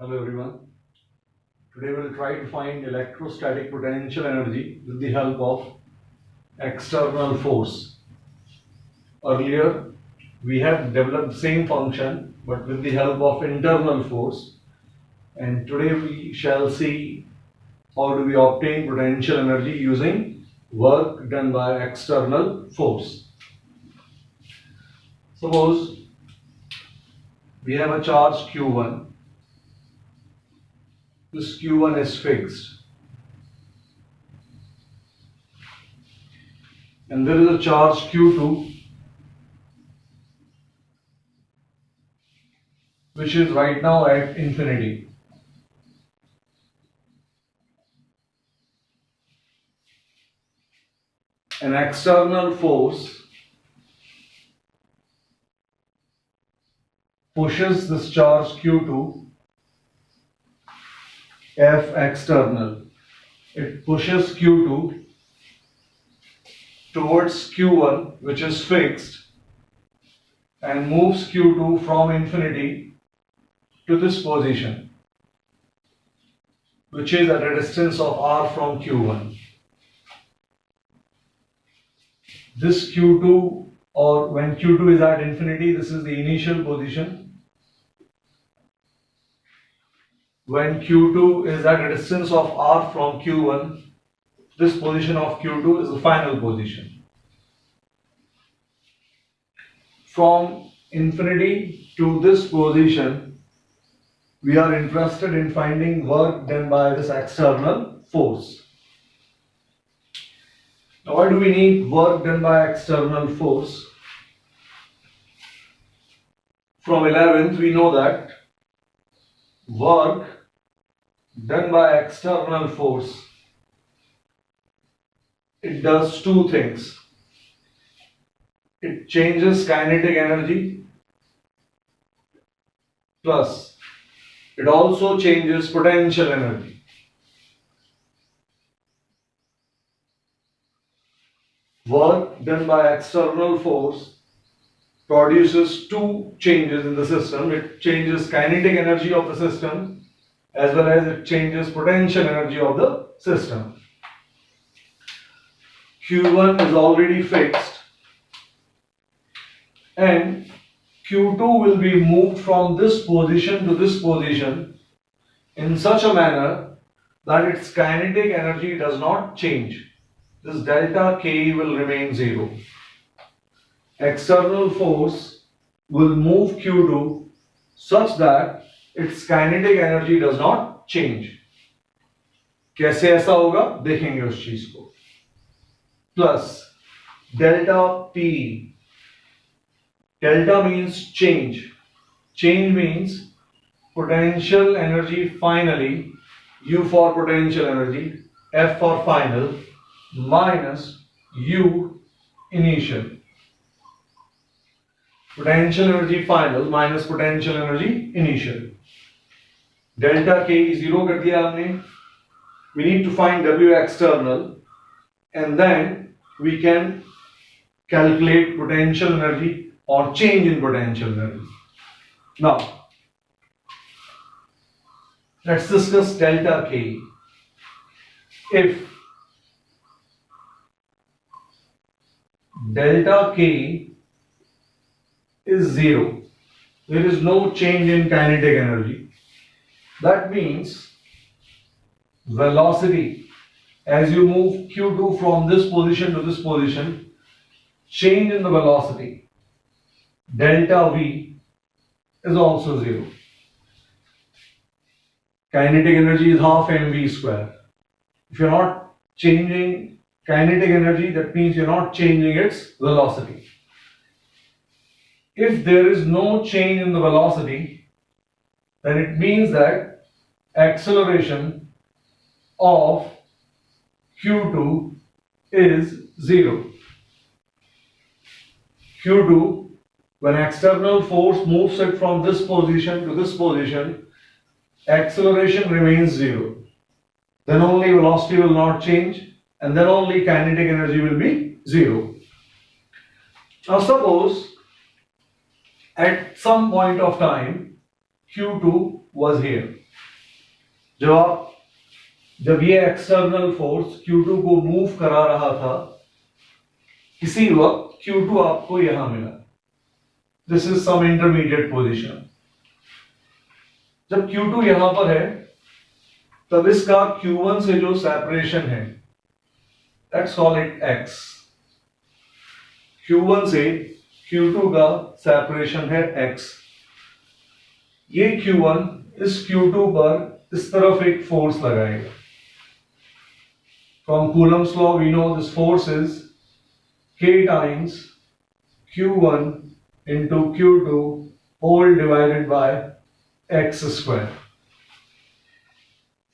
Hello everyone. Today we'll try to find electrostatic potential energy with the help of external force. Earlier we have developed the same function but with the help of internal force, and today we shall see how do we obtain potential energy using work done by external force. Suppose we have a charge Q1. This Q1 is fixed and there is a charge Q2 which is right now at infinity. An external force pushes this charge Q2 F external. It pushes Q2 towards Q1, which is fixed, and moves Q2 from infinity to this position, which is at a distance of r from Q1. This Q2, or when Q2 is at infinity, this is the initial position. When Q2 is at a distance of r from Q1, this position of Q2 is the final position. From infinity to this position, we are interested in finding work done by this external force. Now, why do we need work done by external force? From 11th, we know that work done by external force, it does two things. It changes kinetic energy, plus it also changes potential energy. Work done by external force produces two changes in the system. It changes kinetic energy of the system as well as it changes potential energy of the system. Q1 is already fixed and Q2 will be moved from this position to this position in such a manner that its kinetic energy does not change. This delta K will remain 0. External force will move Q2 such that its kinetic energy does not change. कैसे ऐसा होगा देखेंगे उस चीज को. Plus delta P. Delta means change. Change means potential energy finally, U for potential energy, F for final, minus U initial. Potential energy final minus potential energy initial. Delta K 0 कर दिया हमने. We need to find W external and then we can calculate potential energy or change in potential energy. Now, let's discuss delta K. If delta K is 0, there is no change in kinetic energy. That means velocity as you move Q2 from this position to this position, change in the velocity delta V is also 0. Kinetic energy is half mv square. If you're not changing kinetic energy, that means you're not changing its velocity. If there is no change in the velocity, then it means that acceleration of Q2 is 0. Q2, when external force moves it from this position to this position, acceleration remains 0. Then only velocity will not change and then only kinetic energy will be 0. Now suppose at some point of time Q2 was here. जब ये external force Q2 को move करा रहा था, इसी वक्त Q2 आपको यहां मिला। This is some intermediate position. जब Q2 यहां पर है, तब इसका Q1 से जो सेपरेशन है, let's call it x। Q1 से Q2 का सेपरेशन है x। ये Q1 इस Q2 पर इस तरफ एक फोर्स लगाएगा। From Coulomb's law, we know this force is K times Q1 into Q2 whole divided by x square.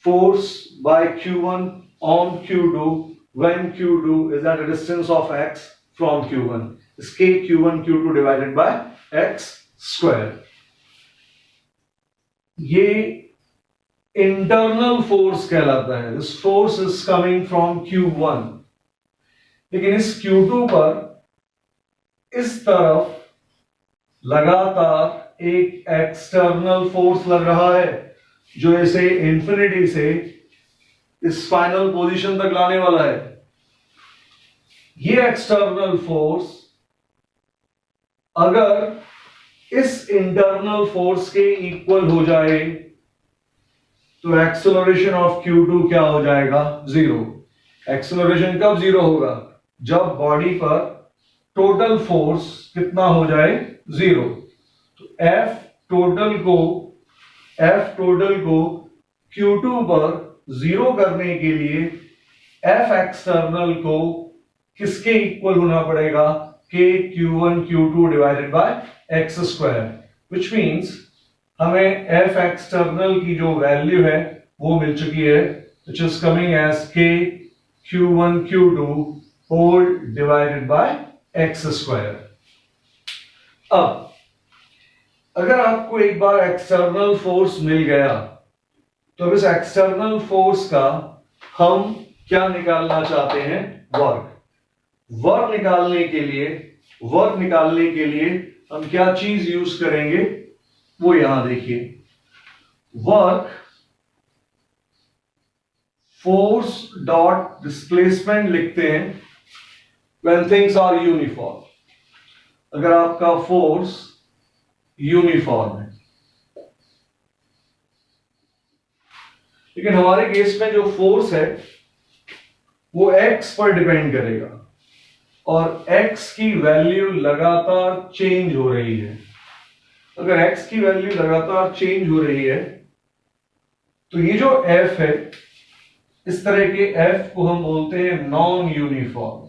Force by Q1 on Q2 when Q2 is at a distance of x from Q1 is K Q1 Q2 divided by x square. ये internal force कहलाता है। This force is coming from Q1, लेकिन इस Q2 पर इस तरफ लगातार एक एक्सटर्नल फोर्स लग रहा है जो इसे इंफिनिटी से इस फाइनल पोजीशन तक लाने वाला है। ये एक्सटर्नल फोर्स अगर इस इंटरनल फोर्स के इक्वल हो जाए तो एक्सेलरेशन ऑफ Q2 क्या हो जाएगा? जीरो। एक्सेलरेशन कब जीरो होगा? जब बॉडी पर टोटल फोर्स कितना हो जाए? जीरो। तो F टोटल को Q2 पर जीरो करने के लिए F एक्सटर्नल को किसके इक्वल होना पड़ेगा? K Q1 Q2 divided by x square, which means हमें F एक्सटर्नल की जो वैल्यू है वो मिल चुकी है, which is coming as K Q1 Q2 whole divided by x square। अब अगर आपको एक बार एक्सटर्नल फोर्स मिल गया तो इस एक्सटर्नल फोर्स का हम क्या निकालना चाहते हैं? वर्क निकालने के लिए हम क्या चीज यूज करेंगे वो यहां देखिए। वर्क फोर्स डॉट डिस्प्लेसमेंट लिखते हैं when things are uniform। अगर आपका फोर्स यूनिफॉर्म है, लेकिन हमारे केस में जो फोर्स है वो x पर डिपेंड करेगा और x की वैल्यू लगातार चेंज हो रही है। अगर x की वैल्यू लगातार चेंज हो रही है तो ये जो f है, इस तरह के f को हम बोलते हैं नॉन यूनिफॉर्म।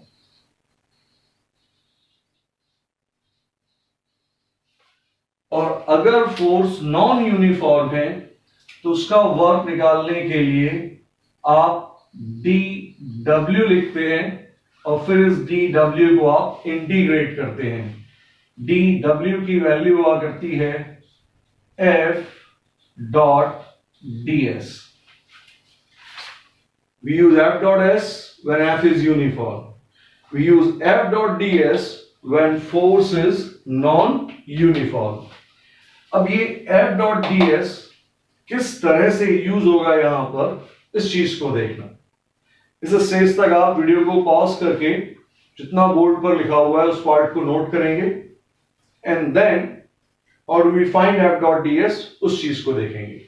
और अगर फोर्स नॉन यूनिफॉर्म है तो उसका वर्क निकालने के लिए आप dw लिखते हैं और फिर इस dw को आप इंटीग्रेट करते हैं। dw की वैल्यू हुआ करती है f dot ds। We use f dot s when f is uniform. We use f dot ds when force is non-uniform. अब ये f dot ds किस तरह से यूज होगा यहां पर, इस चीज को देखना। इस स्टेज तक आप वीडियो को पॉज करके जितना बोर्ड पर लिखा हुआ है उस पार्ट को नोट करेंगे and then how do we find f dot ds, उस चीज को देखेंगे।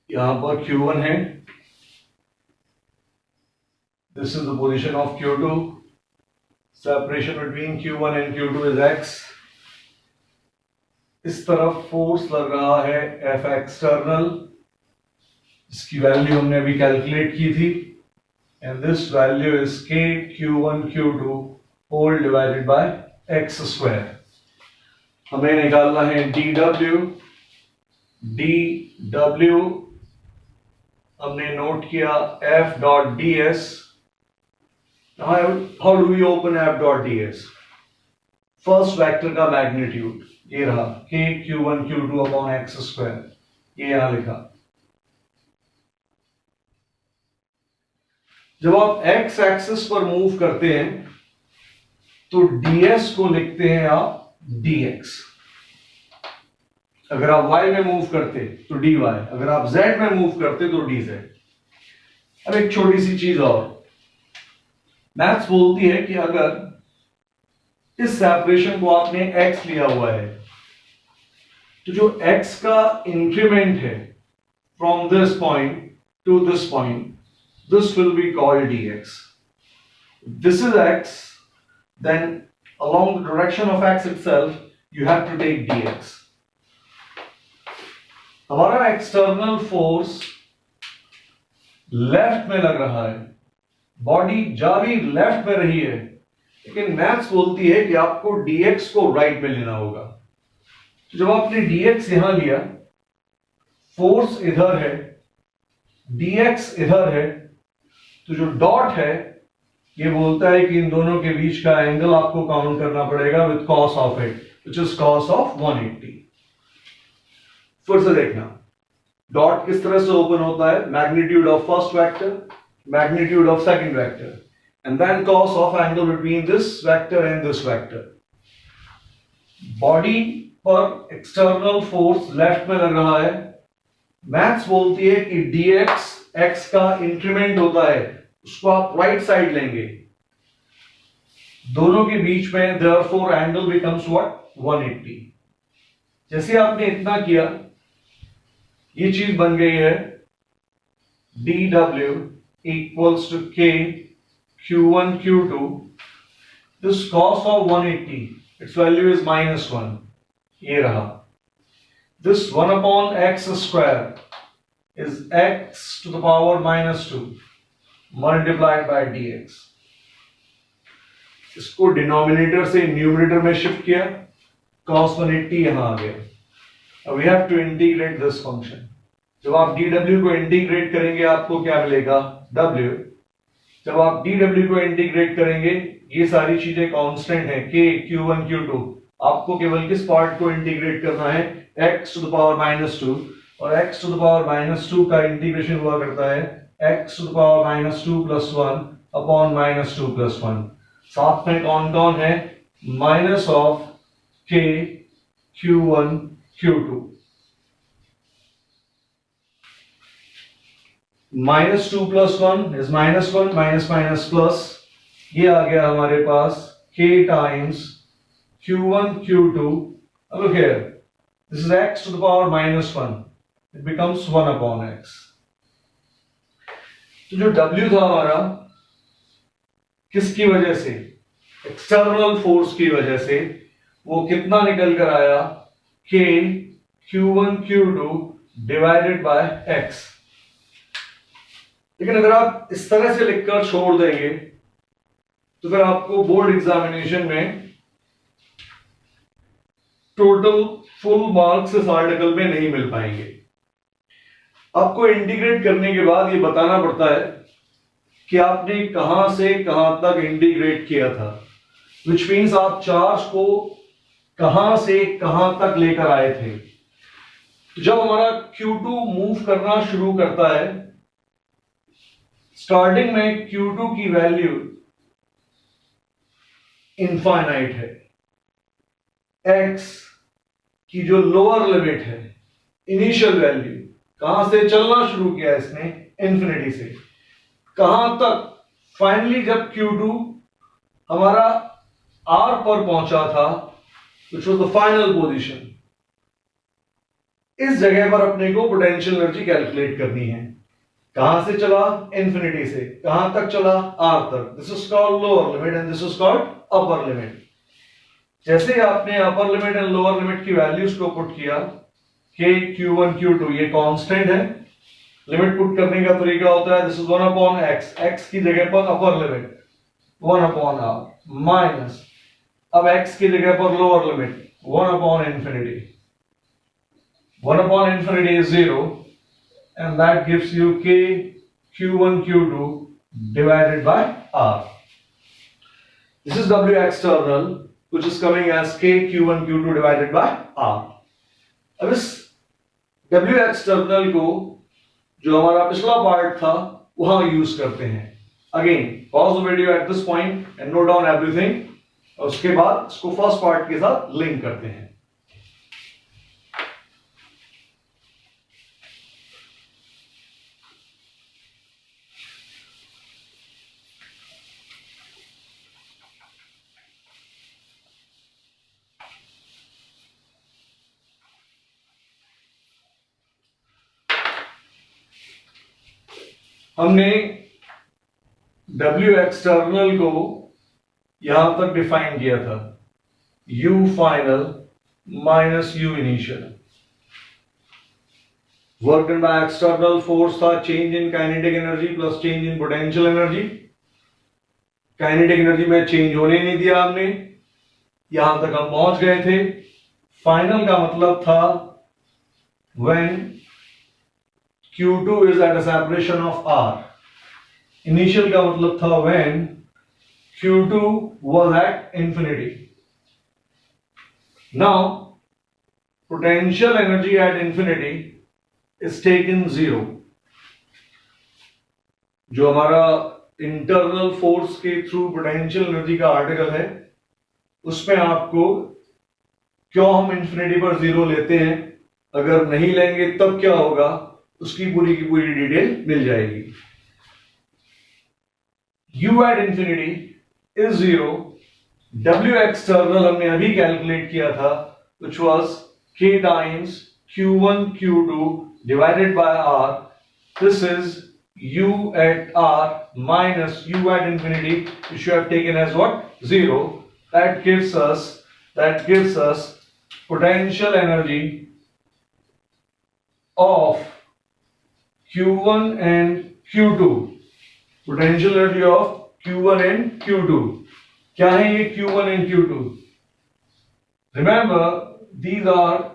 यहां पर Q1 है, this is the position of Q2, separation between Q1 and Q2 is x। इस तरफ फोर्स लग रहा है F एक्सटर्नल, इसकी वैल्यू हमने अभी कैलकुलेट की थी and this value is K Q1 Q2 whole divided by X square. हमें निकालना है डी डब्ल्यू हमने नोट किया F dot D S. How do we open F dot D S? First vector का मैग्नीट्यूड ये रहा k q1 q2 upon x square, ये यहां लिखा। जब आप x एक्सिस पर मूव करते हैं तो ds को लिखते हैं आप dx। अगर आप y में मूव करते तो dy, अगर आप z में मूव करते तो dz। अब एक छोटी सी चीज और, मैथ्स बोलती है कि अगर इस सेपरेशन को आपने x लिया हुआ है तो जो x का इंक्रीमेंट है from this point two this point, this will be called dx. If this is x, then along the direction of x itself you have to take dx. हमारा एक्सटर्नल फोर्स लेफ्ट में लग रहा है, body जा भी left में रही है, लेकिन मैथ्स बोलती है कि आपको dx को राइट में लेना होगा। तो जब आपने dx यहां लिया, फोर्स इधर है, dx इधर है, तो जो डॉट है ये बोलता है कि इन दोनों के बीच का एंगल आपको काउंट करना पड़ेगा with cos of it, which is cos of 180। फिर से देखना, डॉट किस तरह से ओपन होता है, magnitude of first vector, magnitude of second vector, and then cos of angle between this vector and this vector. बॉडी पर एक्सटर्नल फोर्स लेफ्ट में लग रहा है, मैथ्स बोलती है कि dx x का इंक्रीमेंट होता है, उसको आप राइट साइड लेंगे, दोनों के बीच में देयरफॉर एंगल बिकम्स व्हाट, 180। जैसे आपने इतना किया, ये चीज बन गई है dw equals to k q1 q2, this cos of 180 its value is -1, ये रहा। This 1 upon x square is x to the power -2 multiplied by dx। इसको डिनोमिनेटर से न्यूमरेटर में शिफ्ट किया, cos 180 यहां आ गया। अब we have to integrate this function. जब आप dw को इंटीग्रेट करेंगे आपको क्या मिलेगा, w। जब आप dw को इंटीग्रेट करेंगे, ये सारी चीजें कांस्टेंट है, k q1 q2, आपको केवल किस पार्ट को इंटीग्रेट करना है, x to the power -2, और x to the power -2 का इंटीग्रेशन हुआ करता है x to the power -2 + 1 upon -2 + 1। साथ में कौन कौन है, minus of k q1 q2, -2 + 1 is -1, minus minus plus, ये आ गया हमारे पास k टाइम्स q1 q2। अब look here, this is x to the power -1, it becomes 1 upon x। तो जो w था हमारा, किसकी वजह से, एक्सटर्नल फोर्स की वजह से, वो कितना निकल कर आया, k q1 q2 divided by x। लेकिन अगर आप इस तरह से लिखकर छोड़ देंगे तो फिर आपको बोर्ड एग्जामिनेशन में टोटल फुल मार्क्स इस आर्टिकल में नहीं मिल पाएंगे। आपको इंटीग्रेट करने के बाद ये बताना पड़ता है कि आपने कहां से कहां तक इंटीग्रेट किया था, विच मीन्स आप चार्ज को कहां से कहां तक लेकर आए थे। तो जब हमारा Q2 मूव करना शुरू करता है, स्टार्टिंग में Q2 की वैल्यू इनफाइनाइट है, x की जो लोअर लिमिट है, इनिशियल वैल्यू, कहां से चलना शुरू किया इसने, इंफिनिटी से, कहां तक, फाइनली जब Q2 हमारा R पर पहुंचा था, which was the final position, इस जगह पर अपने को पोटेंशियल एनर्जी कैलकुलेट करनी है। कहां से चला, इंफिनिटी से, कहां तक चला, R तक। This is called lower limit and this is called upper limit. जैसे ही आपने upper limit and lower limit की वैल्यूज को पुट किया, k q1 q2 ये कांस्टेंट है, लिमिट पुट करने का तरीका होता है this is 1 upon x, x की जगह पर upper limit 1 upon r minus, अब x की जगह पर lower limit 1 upon infinity. 1 upon infinity is 0 and that gives you k q1 q2 divided by r. This is W external which is coming as k q1 q2 divided by r. अब इस W external को जो हमारा पिछला part था वहां use करते हैं. Again pause the video at this point and note down everything. और उसके बाद इसको फर्स्ट पार्ट के साथ लिंक करते हैं. हमने W एक्सटर्नल को यहां तक डिफाइन किया था, U final minus U initial. Work done by external force था change in kinetic energy plus change in potential energy. Kinetic energy में चेंज होने नहीं दिया हमने, यहां तक हम पहुंच गए थे. फाइनल का मतलब था when Q2 is at a separation of R. Initial का मतलब था when Q2 was at infinity. Now, potential energy at infinity is taken 0. जो हमारा internal force के through potential energy का आर्टिकल है, उसमें आपको क्यों हम infinity पर 0 लेते हैं, अगर नहीं लेंगे तब क्या होगा, उसकी पूरी की पूरी डिटेल मिल जाएगी. U at infinity is 0. W external हमने अभी कैलकुलेट किया था which was K times Q1 Q2 divided by R. This is U at R minus U at infinity which you have taken as what? 0. That gives us potential energy of Q1 and Q2. Potential energy of Q1 and Q2. क्या है ये Q1 and Q2? Remember, these are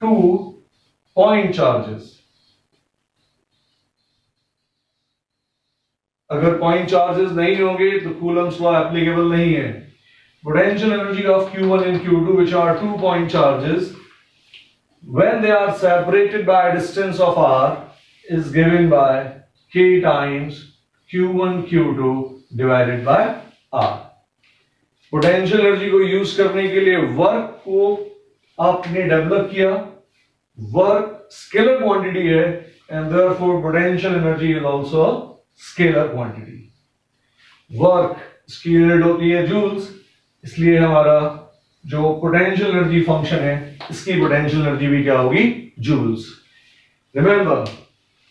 two point charges. अगर point charges नहीं होंगे तो Coulomb's law applicable नहीं है. Potential energy of Q1 and Q2, which are 2 point charges, when they are separated by a distance of r, is given by K times Q1 Q2 divided by R. Potential energy को use करने के लिए work को आपने develop किया. Work scalar quantity है and therefore potential energy is also scalar quantity. Work इसकी unit होती है जूल्स, इसलिए हमारा जो पोटेंशियल एनर्जी फंक्शन है इसकी पोटेंशियल एनर्जी भी क्या होगी, जूल्स. रिमेंबर,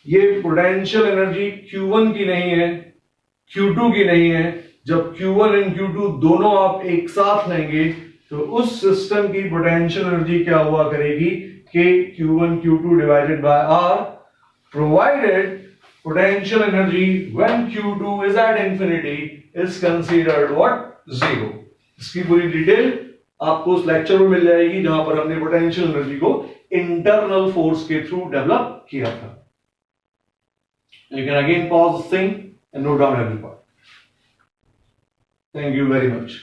ये पोटेंशियल एनर्जी Q1 की नहीं है, Q2 की नहीं है. जब Q1 और Q2 दोनों आप एक साथ लेंगे तो उस सिस्टम की पोटेंशियल एनर्जी क्या हुआ करेगी, K Q1 Q2 divided by R, provided potential energy when Q2 is at infinity is considered what, 0. इसकी पूरी डिटेल आपको उस लेक्चर में मिल जाएगी जहां पर हमने पोटेंशियल एनर्जी को इंटरनल फोर्स के थ्रू डेवलप किया था. You can again pause this thing and note down every part. Thank you very much.